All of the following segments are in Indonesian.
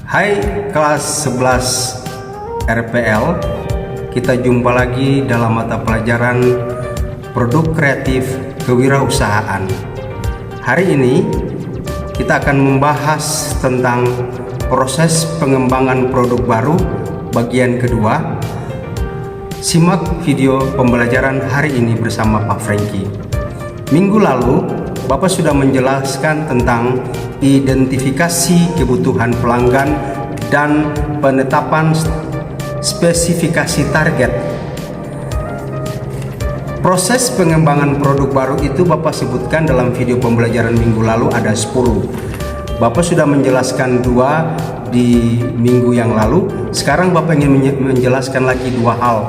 Hai kelas 11 RPL, kita jumpa lagi dalam mata pelajaran Produk Kreatif Kewirausahaan. Hari ini kita akan membahas tentang proses pengembangan produk baru bagian kedua. Simak video pembelajaran hari ini bersama Pak Franky. Minggu lalu Bapak sudah menjelaskan tentang identifikasi kebutuhan pelanggan dan penetapan spesifikasi target. Proses pengembangan produk baru itu Bapak sebutkan dalam video pembelajaran minggu lalu ada 10. Bapak sudah menjelaskan 2 di minggu yang lalu. Sekarang Bapak ingin menjelaskan lagi 2 hal.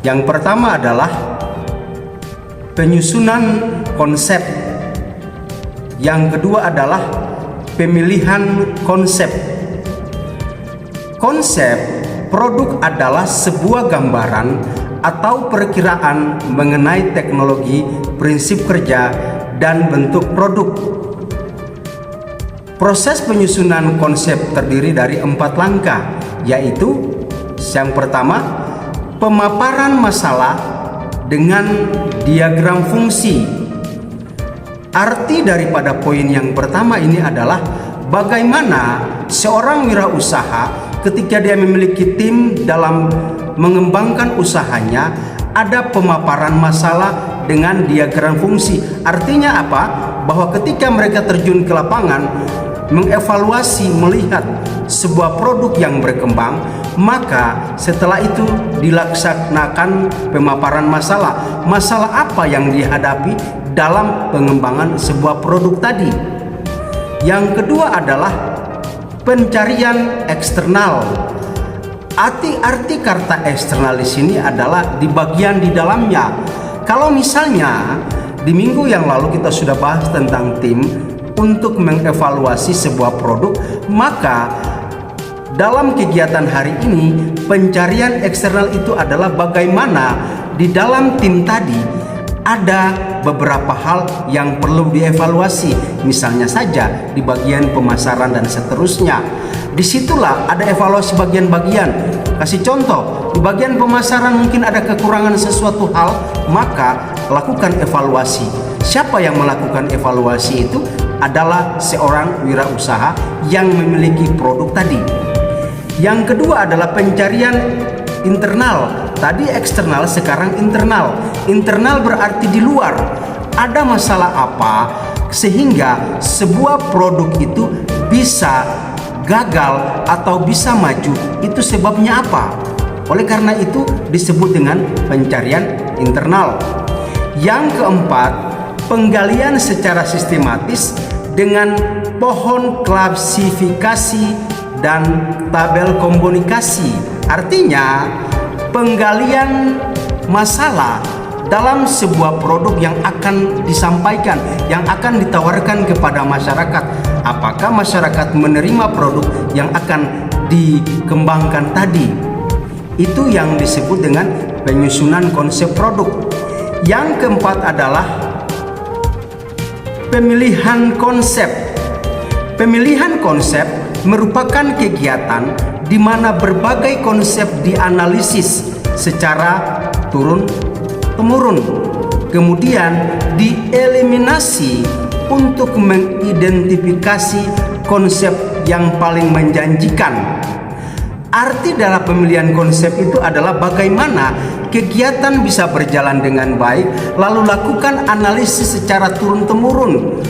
Yang pertama adalah penyusunan konsep. Yang kedua adalah pemilihan konsep. Konsep produk adalah sebuah gambaran atau perkiraan mengenai teknologi, prinsip kerja, dan bentuk produk. Proses penyusunan konsep terdiri dari 4 langkah, yaitu yang pertama, pemaparan masalah dengan diagram fungsi. Arti daripada poin yang pertama ini adalah bagaimana seorang wirausaha ketika dia memiliki tim dalam mengembangkan usahanya ada pemaparan masalah dengan diagram fungsi. Artinya apa? Bahwa ketika mereka terjun ke lapangan mengevaluasi, melihat sebuah produk yang berkembang, maka setelah itu dilaksanakan pemaparan masalah. Masalah apa yang dihadapi dalam pengembangan sebuah produk tadi. Yang kedua adalah pencarian eksternal. Arti kata eksternal di sini adalah di bagian di dalamnya. Kalau misalnya di minggu yang lalu kita sudah bahas tentang tim untuk mengevaluasi sebuah produk, maka dalam kegiatan hari ini pencarian eksternal itu adalah bagaimana di dalam tim tadi ada beberapa hal yang perlu dievaluasi. Misalnya saja di bagian pemasaran dan seterusnya. Disitulah ada evaluasi bagian-bagian. Kasih contoh, di bagian pemasaran mungkin ada kekurangan sesuatu hal, maka lakukan evaluasi. Siapa yang melakukan evaluasi itu? Adalah seorang wirausaha yang memiliki produk tadi. Yang kedua adalah pencarian internal. Tadi eksternal, sekarang internal. Internal berarti di luar. Ada masalah apa sehingga sebuah produk itu bisa gagal atau bisa maju? Itu sebabnya apa? Oleh karena itu disebut dengan pencarian internal. Yang keempat, penggalian secara sistematis dengan pohon klasifikasi dan tabel komunikasi. Artinya penggalian masalah dalam sebuah produk yang akan disampaikan, yang akan ditawarkan kepada masyarakat. Apakah masyarakat menerima produk yang akan dikembangkan tadi? Itu yang disebut dengan penyusunan konsep produk. Yang keempat adalah pemilihan konsep. Pemilihan konsep merupakan kegiatan di mana berbagai konsep dianalisis secara turun-temurun, kemudian dieliminasi untuk mengidentifikasi konsep yang paling menjanjikan. Arti dalam pemilihan konsep itu adalah bagaimana kegiatan bisa berjalan dengan baik, lalu lakukan analisis secara turun-temurun,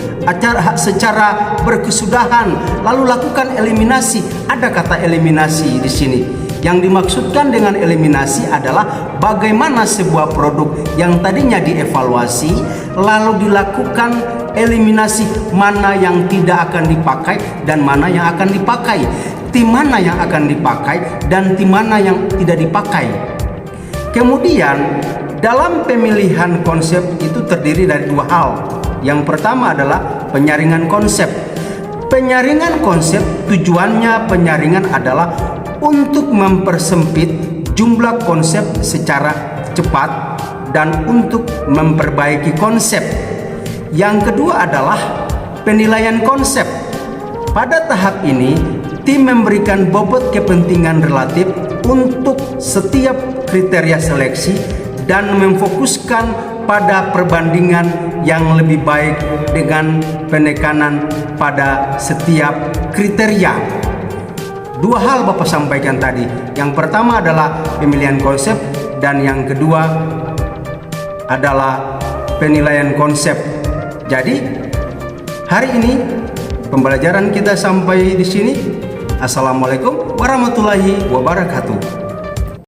secara berkesudahan, lalu lakukan eliminasi. Ada kata eliminasi di sini. Yang dimaksudkan dengan eliminasi adalah bagaimana sebuah produk yang tadinya dievaluasi lalu dilakukan eliminasi, mana yang tidak akan dipakai dan mana yang akan dipakai, tim mana yang akan dipakai dan tim mana yang tidak dipakai. Kemudian dalam pemilihan konsep itu terdiri dari 2 hal. Yang pertama adalah penyaringan konsep. Penyaringan konsep tujuannya penyaringan adalah untuk mempersempit jumlah konsep secara cepat dan untuk memperbaiki konsep. Yang kedua adalah penilaian konsep. Pada tahap ini tim memberikan bobot kepentingan relatif untuk setiap kriteria seleksi dan memfokuskan pada perbandingan yang lebih baik dengan penekanan pada setiap kriteria. Dua hal Bapak sampaikan tadi. Yang pertama adalah pemilihan konsep dan yang kedua adalah penilaian konsep. Jadi hari ini pembelajaran kita sampai di sini. Assalamualaikum warahmatullahi wabarakatuh.